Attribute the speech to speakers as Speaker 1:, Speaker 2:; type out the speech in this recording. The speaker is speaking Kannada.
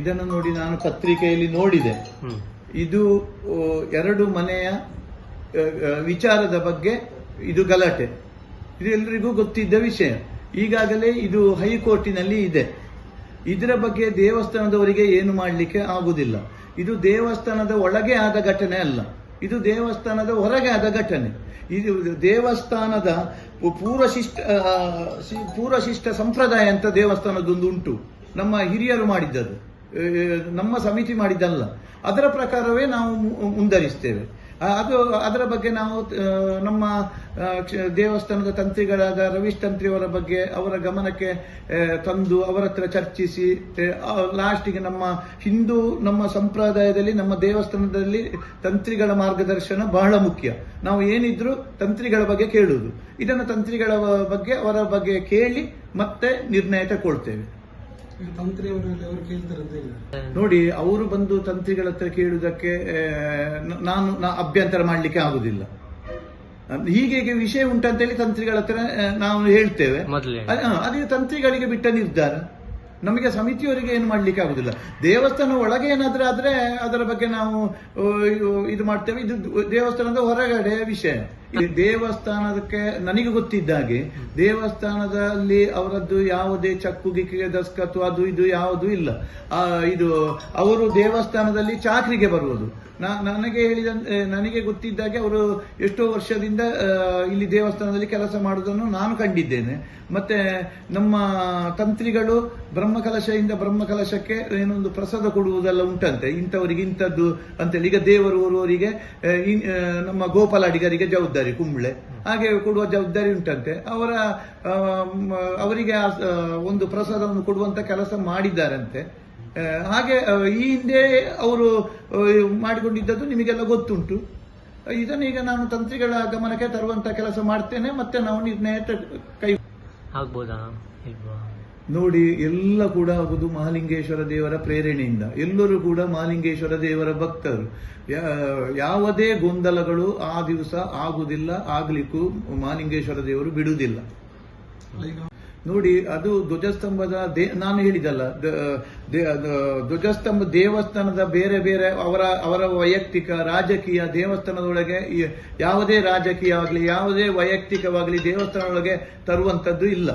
Speaker 1: ಇದನ್ನು ನೋಡಿ ನಾನು ಪತ್ರಿಕೆಯಲ್ಲಿ ನೋಡಿದೆ. ಇದು ಎರಡು ಮನೆಯ ವಿಚಾರದ ಬಗ್ಗೆ ಇದು ಗಲಾಟೆ. ಇದು ಎಲ್ರಿಗೂ ಗೊತ್ತಿದ್ದ ವಿಷಯ. ಈಗಾಗಲೇ ಇದು ಹೈಕೋರ್ಟಿನಲ್ಲಿ ಇದೆ. ಇದರ ಬಗ್ಗೆ ದೇವಸ್ಥಾನದವರಿಗೆ ಏನು ಮಾಡಲಿಕ್ಕೆ ಆಗುದಿಲ್ಲ. ಇದು ದೇವಸ್ಥಾನದ ಒಳಗೆ ಆದ ಘಟನೆ ಅಲ್ಲ, ಇದು ದೇವಸ್ಥಾನದ ಹೊರಗೆ ಆದ ಘಟನೆ. ಇದು ದೇವಸ್ಥಾನದ ಪೂರ್ವಶಿಷ್ಟ ಸಂಪ್ರದಾಯ ಅಂತ ದೇವಸ್ಥಾನದೊಂದು ಉಂಟು. ನಮ್ಮ ಹಿರಿಯರು ಮಾಡಿದ್ದದು, ನಮ್ಮ ಸಮಿತಿ ಮಾಡಿದ್ದಲ್ಲ. ಅದರ ಪ್ರಕಾರವೇ ನಾವು ಮುಂದರಿಸ್ತೇವೆ. ಅದರ ಬಗ್ಗೆ ನಾವು ನಮ್ಮ ದೇವಸ್ಥಾನದ ತಂತ್ರಿಗಳಾದ ರವೀಶ್ ತಂತ್ರಿಯವರ ಬಗ್ಗೆ ಅವರ ಗಮನಕ್ಕೆ ತಂದು ಅವರ ಹತ್ರ ಚರ್ಚಿಸಿ ಲಾಸ್ಟಿಗೆ ನಮ್ಮ ಸಂಪ್ರದಾಯದಲ್ಲಿ ನಮ್ಮ ದೇವಸ್ಥಾನದಲ್ಲಿ ತಂತ್ರಿಗಳ ಮಾರ್ಗದರ್ಶನ ಬಹಳ ಮುಖ್ಯ. ನಾವು ಏನಿದ್ರು ತಂತ್ರಿಗಳ ಬಗ್ಗೆ ಕೇಳುವುದು. ಇದನ್ನು ತಂತ್ರಿಗಳ ಬಗ್ಗೆ ಅವರ ಬಗ್ಗೆ ಕೇಳಿ ಮತ್ತೆ ನಿರ್ಣಯ ತಗೊಳ್ತೇವೆ. ನೋಡಿ, ಅವರು ಬಂದು ತಂತ್ರಿಗಳ ಹತ್ರ ಕೇಳುವುದಕ್ಕೆ ನಾನು ಅಭ್ಯಂತರ ಮಾಡಲಿಕ್ಕೆ ಆಗುದಿಲ್ಲ. ಹೀಗೆ ವಿಷಯ ಉಂಟಂತೇಳಿ ತಂತ್ರಿಗಳ ಹತ್ರ ನಾವು ಹೇಳ್ತೇವೆ. ಅದೇ ತಂತ್ರಿಗಳಿಗೆ ಬಿಟ್ಟ ನಿರ್ಧಾರ. ನಮಗೆ ಸಮಿತಿಯವರಿಗೆ ಏನು ಮಾಡ್ಲಿಕ್ಕೆ ಆಗುದಿಲ್ಲ. ದೇವಸ್ಥಾನ ಒಳಗೆ ಏನಾದ್ರೂ ಆದ್ರೆ ಅದರ ಬಗ್ಗೆ ನಾವು ಇದು ಮಾಡ್ತೇವೆ. ಇದು ದೇವಸ್ಥಾನದ ಹೊರಗಡೆ ವಿಷಯ. ದೇವಸ್ಥಾನಕ್ಕೆ ನನಗೆ ಗೊತ್ತಿದ್ದಾಗೆ ದೇವಸ್ಥಾನದಲ್ಲಿ ಅವರದ್ದು ಯಾವುದೇ ಚಕ್ಕುಗಿಕ್ಕಿಗೆ ದಸ್ಕತ್ತು ಅದು ಇದು ಯಾವುದೂ ಇಲ್ಲ. ಇದು ಅವರು ದೇವಸ್ಥಾನದಲ್ಲಿ ಚಾಕ್ರಿಗೆ ಬರುವುದು. ನನಗೆ ಗೊತ್ತಿದ್ದಾಗೆ ಅವರು ಎಷ್ಟೋ ವರ್ಷದಿಂದ ಇಲ್ಲಿ ದೇವಸ್ಥಾನದಲ್ಲಿ ಕೆಲಸ ಮಾಡುವುದನ್ನು ನಾನು ಕಂಡಿದ್ದೇನೆ. ಮತ್ತೆ ನಮ್ಮ ತಂತ್ರಿಗಳು ಬ್ರಹ್ಮಕಲಶದಿಂದ ಬ್ರಹ್ಮಕಲಶಕ್ಕೆ ಏನೊಂದು ಪ್ರಸಾದ ಕೊಡುವುದೆಲ್ಲ ಉಂಟಂತೆ. ಇಂಥವರಿಗೆ ಇಂಥದ್ದು ಅಂತೇಳಿ. ಈಗ ದೇವರು ಓರುವವರಿಗೆ ನಮ್ಮ ಗೋಪಾಲಾಡಿಗರಿಗೆ ಜವಾಬ್ದಾರಿ, ಕುಂಬ್ಳೆ ಹಾಗೆ ಕೊಡುವ ಜವಾಬ್ದಾರಿ ಉಂಟಂತೆ. ಅವರಿಗೆ ಒಂದು ಪ್ರಸಾದವನ್ನು ಕೊಡುವಂತ ಕೆಲಸ ಮಾಡಿದ್ದಾರಂತೆ. ಹಾಗೆ ಈ ಹಿಂದೆ ಅವರು ಮಾಡಿಕೊಂಡಿದ್ದದ್ದು ನಿಮಗೆಲ್ಲ ಗೊತ್ತುಂಟು. ಇದನ್ನೀಗ ನಾನು ತಂತ್ರಿಗಳ ಗಮನಕ್ಕೆ ತರುವಂತ ಕೆಲಸ ಮಾಡ್ತೇನೆ. ಮತ್ತೆ ನಾವು ನಿರ್ಣಯ ಕೈ
Speaker 2: ಆಗ್ಬೋದಾ?
Speaker 1: ನೋಡಿ, ಎಲ್ಲ ಕೂಡ ಆಗುದು ಮಹಾಲಿಂಗೇಶ್ವರ ದೇವರ ಪ್ರೇರಣೆಯಿಂದ. ಎಲ್ಲರೂ ಕೂಡ ಮಹಾಲಿಂಗೇಶ್ವರ ದೇವರ ಭಕ್ತರು. ಯಾವುದೇ ಗೊಂದಲಗಳು ಆ ದಿವಸ ಆಗುದಿಲ್ಲ, ಆಗ್ಲಿಕ್ಕೂ ಮಹಾಲಿಂಗೇಶ್ವರ ದೇವರು ಬಿಡುವುದಿಲ್ಲ. ನೋಡಿ, ಅದು ಧ್ವಜಸ್ತಂಭದ ನಾನು ಹೇಳಿದಲ್ಲ, ಧ್ವಜಸ್ತಂಭ ದೇವಸ್ಥಾನದ ಬೇರೆ ಬೇರೆ ಅವರ ವೈಯಕ್ತಿಕ ರಾಜಕೀಯ ದೇವಸ್ಥಾನದೊಳಗೆ ಯಾವುದೇ ರಾಜಕೀಯ ಆಗಲಿ ಯಾವುದೇ ವೈಯಕ್ತಿಕವಾಗಲಿ ದೇವಸ್ಥಾನದೊಳಗೆ ತರುವಂತದ್ದು ಇಲ್ಲ.